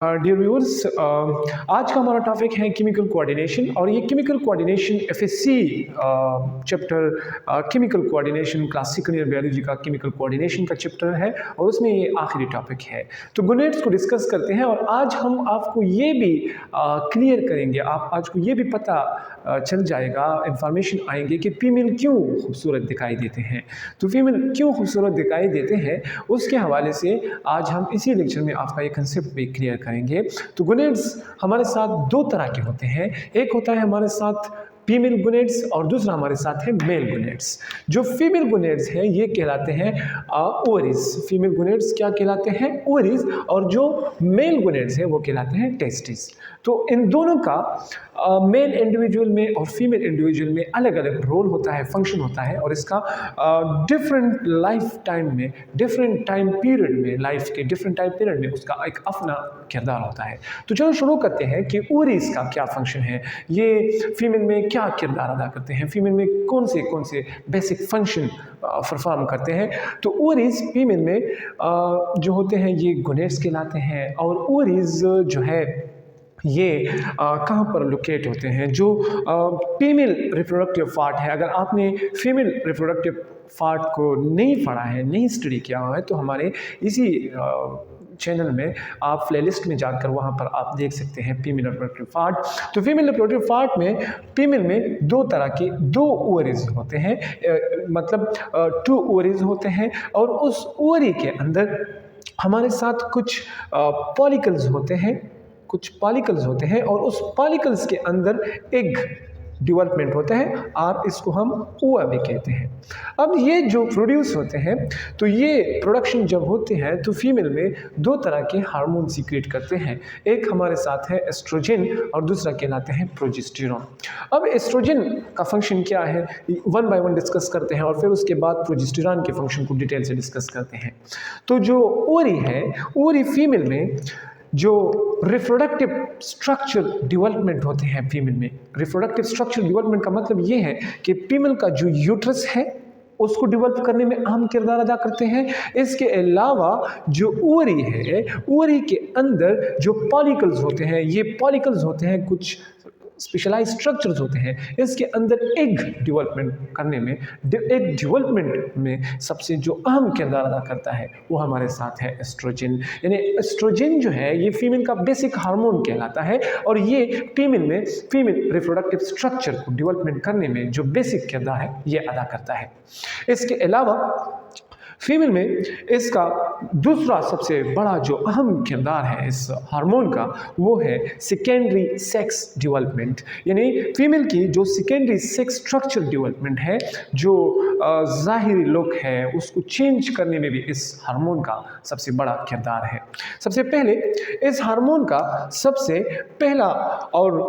Dear viewers, आज का हमारा टॉपिक है केमिकल कोऑर्डिनेशन। और ये chemical coordination FSc chapter chemical coordination class second year biology का केमिकल कोऑर्डिनेशन का चैप्टर है और उसमें ये आखिरी टॉपिक है। तो गुनेट्स को डिस्कस करते हैं और आज हम आपको ये भी क्लियर करेंगे, आप आज को ये भी पता चल जाएगा, इंफॉर्मेशन आएंगे कि फीमेल क्यों खूबसूरत दिखाई देते हैं। तो फीमेल क्यों खूबसूरत दिखाई देते हैं उसके हवाले से आज हम इसी लेक्चर में आपका ये कंसेप्ट भी क्लियर करेंगे। तो गुनेट्स हमारे साथ दो तरह के होते हैं, एक होता है हमारे साथ फीमेल गुनेट्स और दूसरा हमारे साथ है मेल गुनेट्स। जो फीमेल गुनेट्स हैं ये कहलाते हैं ओवरीज। फीमेल गुनेट्स क्या कहलाते हैं? ओवरीज। और जो मेल गुनेट्स हैं वो कहलाते हैं टेस्टिस। तो इन दोनों का मेल इंडिविजुअल में और फीमेल इंडिविजुअल में अलग अलग रोल होता है, फंक्शन होता है, और इसका डिफरेंट लाइफ टाइम में, डिफरेंट टाइम पीरियड में, लाइफ के डिफरेंट टाइम पीरियड में उसका एक अपना किरदार होता है। तो चलो शुरू करते हैं कि ओवरीज का क्या फंक्शन है, ये फीमेल में क्या किरदार अदा करते हैं, फीमेल में कौन से बेसिक फंक्शन परफॉर्म करते हैं। तो ओवरीज फीमेल में जो होते हैं ये गोनेट्स कहलाते हैं। और ओवरीज जो है ये कहाँ पर लोकेट होते हैं? जो फीमेल रिप्रोडक्टिव पार्ट है, अगर आपने फीमेल रिप्रोडक्टिव पार्ट को नहीं पढ़ा है, नहीं स्टडी किया हुआ है, तो हमारे इसी चैनल में आप प्लेलिस्ट में जाकर वहाँ पर आप देख सकते हैं फीमेल रिप्रोडक्टिव पार्ट। तो फीमेल रिप्रोडक्टिव पार्ट में फीमेल में दो तरह के दो ओवरीज होते हैं, मतलब 2 ओवरीज होते हैं। और उस ओवरी के अंदर हमारे साथ कुछ पॉलिकल्स होते हैं, और उस पॉलिकल्स के अंदर एग डेवलपमेंट होता है और इसको हम ओवा भी कहते हैं। अब ये जो प्रोड्यूस होते हैं, तो ये प्रोडक्शन जब होते हैं तो फीमेल में दो तरह के हार्मोन सीक्रेट करते हैं। एक हमारे साथ है एस्ट्रोजन और दूसरा कहलाते हैं प्रोजेस्टेरॉन। अब एस्ट्रोजन का फंक्शन क्या है, वन बाय वन डिस्कस करते हैं और फिर उसके बाद प्रोजेस्टेरॉन के फंक्शन को डिटेल से डिस्कस करते हैं। तो जो ओवरी है, ओवरी फीमेल में जो रिप्रोडक्टिव स्ट्रक्चर डेवलपमेंट होते हैं फीमेल में, रिप्रोडक्टिव स्ट्रक्चर डेवलपमेंट का मतलब ये है कि फीमेल का जो यूट्रस है उसको डेवलप करने में अहम किरदार अदा करते हैं। इसके अलावा जो ओवरी है, ओवरी के अंदर जो पॉलिकल्स होते हैं, ये पॉलिकल्स होते हैं कुछ स्पेशलाइज स्ट्रक्चर्स होते हैं, इसके अंदर एग डेवलपमेंट करने में, एग डेवलपमेंट में सबसे जो अहम किरदार अदा करता है वो हमारे साथ है एस्ट्रोजन। यानी एस्ट्रोजन जो है ये फीमेल का बेसिक हार्मोन कहलाता है और ये फीमेल में फीमेल रिप्रोडक्टिव स्ट्रक्चर को डेवलपमेंट करने में जो बेसिक किरदार है ये अदा करता है। इसके अलावा फीमेल में इसका दूसरा सबसे बड़ा जो अहम किरदार है इस हार्मोन का, वो है सेकेंडरी सेक्स डेवलपमेंट। यानी फीमेल की जो सेकेंडरी सेक्स स्ट्रक्चर डेवलपमेंट है, जो ज़ाहिरी लुक है, उसको चेंज करने में भी इस हार्मोन का सबसे बड़ा किरदार है। सबसे पहले इस हार्मोन का सबसे पहला और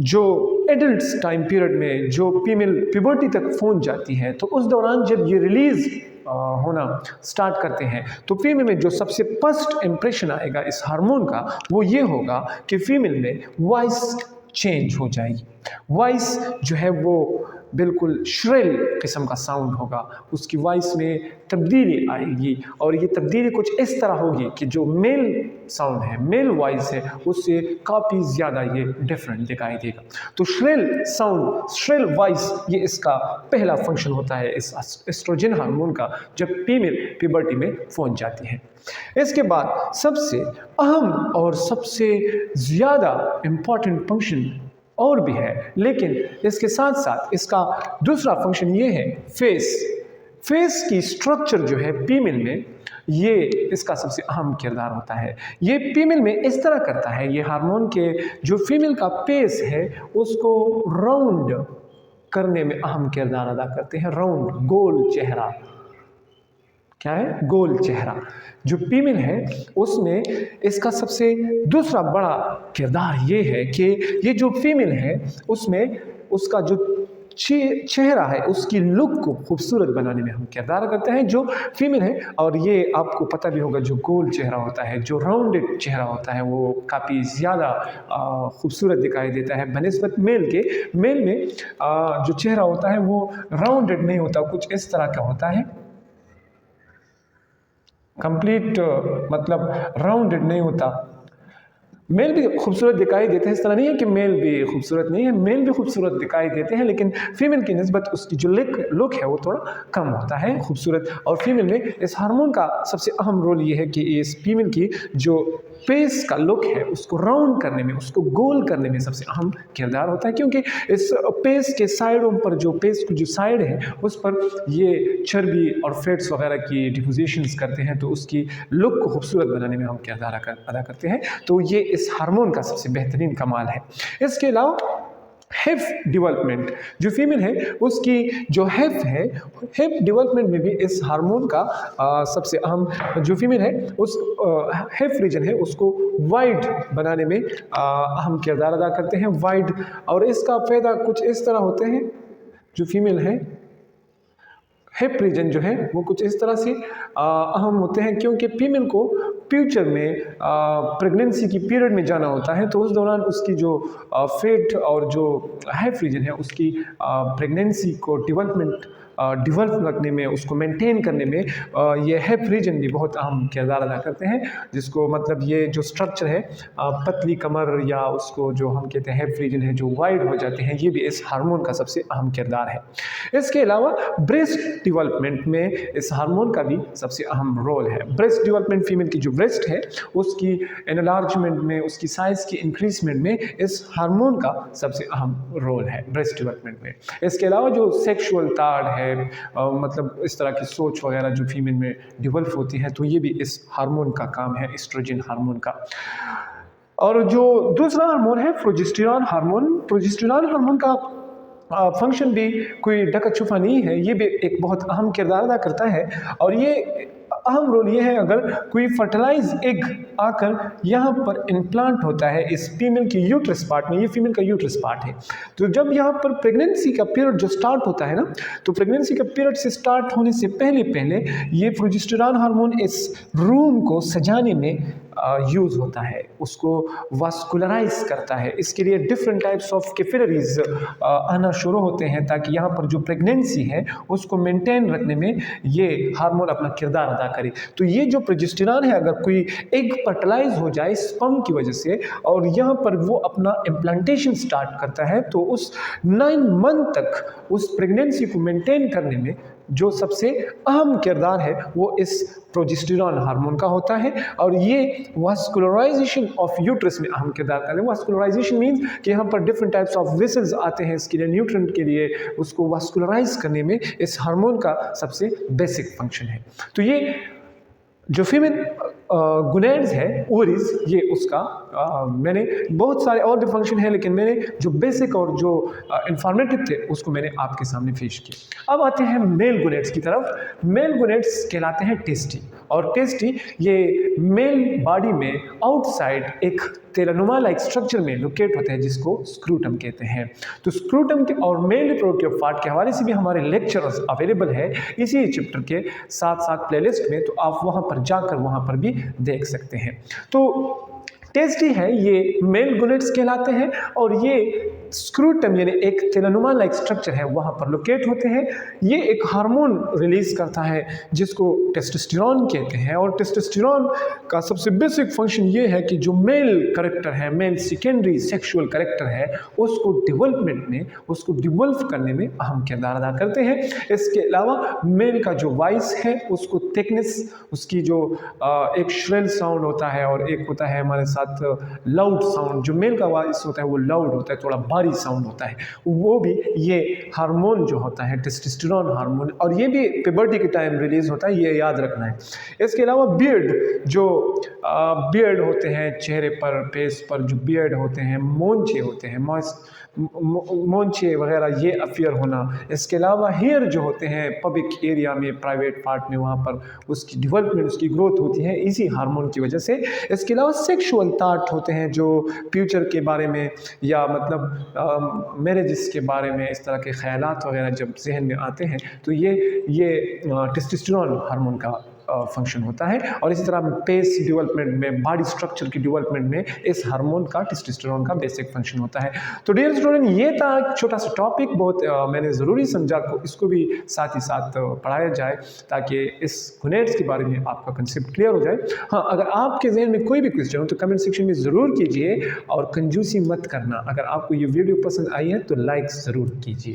जो एडल्ट टाइम पीरियड में जो फीमेल प्यूबर्टी तक पहुंच जाती है, तो उस दौरान जब ये रिलीज होना स्टार्ट करते हैं तो फीमेल में जो सबसे फर्स्ट इंप्रेशन आएगा इस हार्मोन का वो ये होगा कि फीमेल में वॉइस चेंज हो जाएगी। वॉइस जो है वो बिल्कुल श्रिल किस्म का साउंड होगा, उसकी वॉइस में तब्दीली आएगी और ये तब्दीली कुछ इस तरह होगी कि जो मेल साउंड है, मेल वॉइस है, उससे काफ़ी ज़्यादा ये डिफरेंट दिखाई देगा। तो श्रिल साउंड, श्रिल वॉइस, ये इसका पहला फंक्शन होता है इस एस्ट्रोजन हार्मोन का जब फीमेल प्यूबर्टी में पहुंच जाती है। इसके बाद सबसे अहम और सबसे ज़्यादा इम्पॉर्टेंट फंक्शन और भी है, लेकिन इसके साथ साथ इसका दूसरा फंक्शन ये है फेस की स्ट्रक्चर जो है फीमेल में, ये इसका सबसे अहम किरदार होता है। ये फीमेल में इस तरह करता है, ये हार्मोन के जो फीमेल का फेस है उसको राउंड करने में अहम किरदार अदा करते हैं। राउंड, गोल चेहरा, क्या है? गोल चेहरा। जो फीमेल है उसमें इसका सबसे दूसरा बड़ा किरदार ये है कि ये जो फीमेल है उसमें उसका जो चेहरा है उसकी लुक को खूबसूरत बनाने में हम किरदार करते हैं जो फीमेल है। और ये आपको पता भी होगा, जो गोल चेहरा होता है, जो राउंडेड चेहरा होता है, वो काफ़ी ज़्यादा खूबसूरत दिखाई देता है बनिस्बत मेल के। मेल में जो चेहरा होता है वो राउंडेड नहीं होता, कुछ इस तरह का होता है, कंप्लीट मतलब राउंडेड नहीं होता, मेल भी खूबसूरत दिखाई देते हैं, इस तरह नहीं है कि मेल भी खूबसूरत नहीं है, मेल भी खूबसूरत दिखाई देते हैं, लेकिन फीमेल की निस्बत उसकी जो लुक है वो थोड़ा कम होता है खूबसूरत। और फीमेल में इस हार्मोन का सबसे अहम रोल ये है कि इस फीमेल की जो फेस का लुक है उसको राउंड करने में, उसको गोल करने में सबसे अहम किरदार होता है, क्योंकि इस फेस के साइडों पर जो फेस की जो साइड है उस पर ये चर्बी और फैट्स वगैरह की डिपोजिशंस करते हैं, तो उसकी लुक को खूबसूरत बनाने में हम किरदार अदा करते हैं। तो ये इस हार्मोन का सबसे बेहतरीन कमाल है। इसके अलावा हिप डेवलपमेंट, जो फीमेल है उसकी जो हिप है, हिप डेवलपमेंट में भी इस हार्मोन का सबसे अहम, जो फीमेल है उस हिप रीजन है उसको वाइड बनाने में अहम किरदार अदा करते हैं, वाइड। और इसका फायदा कुछ इस तरह होते हैं, जो फीमेल है हिप रीजन जो है वो कुछ इस तरह से अहम होते हैं, क्योंकि फीमेल को फ्यूचर में प्रेगनेंसी की पीरियड में जाना होता है, तो उस दौरान उसकी जो फेट और जो हिप रीजन है उसकी प्रेगनेंसी को डिवेल्प रखने में, उसको मेंटेन करने में ये हिप रीजन भी बहुत अहम किरदार अदा करते हैं, जिसको मतलब ये जो स्ट्रक्चर है पतली कमर या उसको जो हम कहते हैं हिप रीजन है जो वाइड हो जाते हैं, ये भी इस हार्मोन का सबसे अहम किरदार है। इसके अलावा ब्रेस्ट डेवलपमेंट में इस हार्मोन का भी सबसे अहम रोल है। ब्रेस्ट डेवलपमेंट, फीमेल की जो ब्रेस्ट है उसकी एनलार्जमेंट में, उसकी साइज की इंक्रीजमेंट में इस हार्मोन का सबसे अहम रोल है ब्रेस्ट डेवलपमेंट में। इसके अलावा जो सेक्सुअल ताड़ है, मतलब इस तरह की सोच वगैरह जो फीमेल में डेवलप होती है, तो ये भी इस हार्मोन का काम है, एस्ट्रोजन हार्मोन का। और जो दूसरा हार्मोन है प्रोजेस्टेरॉन हार्मोन, प्रोजेस्टेरॉन हार्मोन का फंक्शन भी कोई ढका छुपा नहीं है, ये भी एक बहुत अहम किरदार अदा करता है। और ये अहम रोल ये है, अगर कोई फर्टिलाइज एग आकर यहाँ पर इम्प्लांट होता है इस फीमेल की यूट्रस पार्ट में, ये फीमेल का यूट्रस पार्ट है, तो जब यहाँ पर प्रेगनेंसी का पीरियड जो स्टार्ट होता है ना, तो प्रेगनेंसी का पीरियड से स्टार्ट होने से पहले ये प्रोजेस्टेरॉन हार्मोन इस रूम को सजाने में यूज़ होता है, उसको वास्कुलराइज करता है। इसके लिए डिफरेंट टाइप्स ऑफ कैपिलरीज आना शुरू होते हैं, ताकि यहाँ पर जो प्रेगनेंसी है उसको मेंटेन रखने में ये हार्मोन अपना किरदार अदा करे। तो ये जो प्रोजेस्टेरॉन है, अगर कोई एग फर्टिलाइज हो जाए स्पर्म की वजह से और यहाँ पर वो अपना इम्प्लांटेशन स्टार्ट करता है, तो उस 9 मंथ तक उस प्रेगनेंसी को मेंटेन करने में जो सबसे अहम किरदार है वो इस प्रोजेस्टेरॉन हार्मोन का होता है। और ये वास्कुलराइजेशन ऑफ यूट्रस में अहम किरदार करता है। वास्कुलराइजेशन मीन्स कि यहाँ पर डिफरेंट टाइप्स ऑफ वेसल्स आते हैं इसके लिए, न्यूट्रिएंट के लिए, उसको वास्कुलराइज करने में इस हार्मोन का सबसे बेसिक फंक्शन है। तो ये जो फीमेल गुनैड्स है, ओवरीज, ये उसका मैंने बहुत सारे और भी फंक्शन है, लेकिन मैंने जो बेसिक और जो इंफॉर्मेटिव थे उसको मैंने आपके सामने पेश किया। अब आते हैं मेल गुनैड्स की तरफ। मेल गुनैड्स कहलाते हैं टेस्टी, और टेस्टी ये मेल बॉडी में आउटसाइड एक तेलानुमा लाइक स्ट्रक्चर में लोकेट होते हैं, जिसको स्क्रूटम कहते हैं। तो स्क्रूटम के और मेल रिप्रोडक्टिव पार्ट के हवाले से भी हमारे लेक्चर्स अवेलेबल है इसी चैप्टर के साथ साथ प्लेलिस्ट में, तो आप वहाँ पर जाकर वहाँ पर भी देख सकते हैं। तो टेस्टी है ये मेल गुनैड्स कहलाते हैं, और ये स्क्रूटम यानी एक तेलानुमा लाइक स्ट्रक्चर है वहाँ पर लोकेट होते हैं। ये एक हार्मोन रिलीज करता है जिसको टेस्टोस्टेरोन कहते हैं, और टेस्टोस्टेरोन का सबसे बेसिक फंक्शन ये है कि जो मेल करेक्टर है, मेल सेकेंडरी सेक्सुअल करेक्टर है, उसको डेवलपमेंट में, उसको डिवेल्प करने में अहम किरदार अदा करते हैं। इसके अलावा मेल का जो वॉइस है उसको थिकनेस, उसकी जो एक श्रेल साउंड होता है और एक होता है हमारे साथ लाउड साउंड, जो मेल का वॉइस होता है वो लाउड होता है, थोड़ा भारी साउंड होता है, वो भी ये हार्मोन जो होता है टेस्टोस्टेरोन हार्मोन, और ये भी प्यूबर्टी के टाइम रिलीज होता है, ये याद रखना है। इसके अलावा बियर्ड, जो बियर्ड होते हैं चेहरे पर, फेस पर जो बियर्ड होते हैं, मोंछे होते हैं, मोंछे वगैरह, ये अफियर होना। इसके अलावा हेयर जो होते हैं पब्लिक एरिया में, प्राइवेट पार्ट में, वहाँ पर उसकी डेवलपमेंट, उसकी ग्रोथ होती है इसी हार्मोन की वजह से। इसके अलावा सेक्सुअल थॉट होते हैं जो फ्यूचर के बारे में या मतलब मैरिजेस के बारे में, इस तरह के ख्यालात वगैरह जब जहन में आते हैं, तो ये टेस्टोस्टेरोन हार्मोन का फंक्शन होता है। और इसी तरह पेस डेवलपमेंट में, बॉडी स्ट्रक्चर की डेवलपमेंट में इस हार्मोन का, टेस्टोस्टेरोन का बेसिक फंक्शन होता है। तो डियर स्टूडेंट, ये था एक छोटा सा टॉपिक, बहुत मैंने ज़रूरी समझा को इसको भी साथ ही साथ पढ़ाया जाए ताकि इस गुनेट्स के बारे में आपका कंसेप्ट क्लियर हो जाए। हाँ, अगर आपके जहन में कोई भी क्वेश्चन हो तो कमेंट सेक्शन में ज़रूर कीजिए और कंजूसी मत करना। अगर आपको ये वीडियो पसंद आई है तो लाइक ज़रूर कीजिए।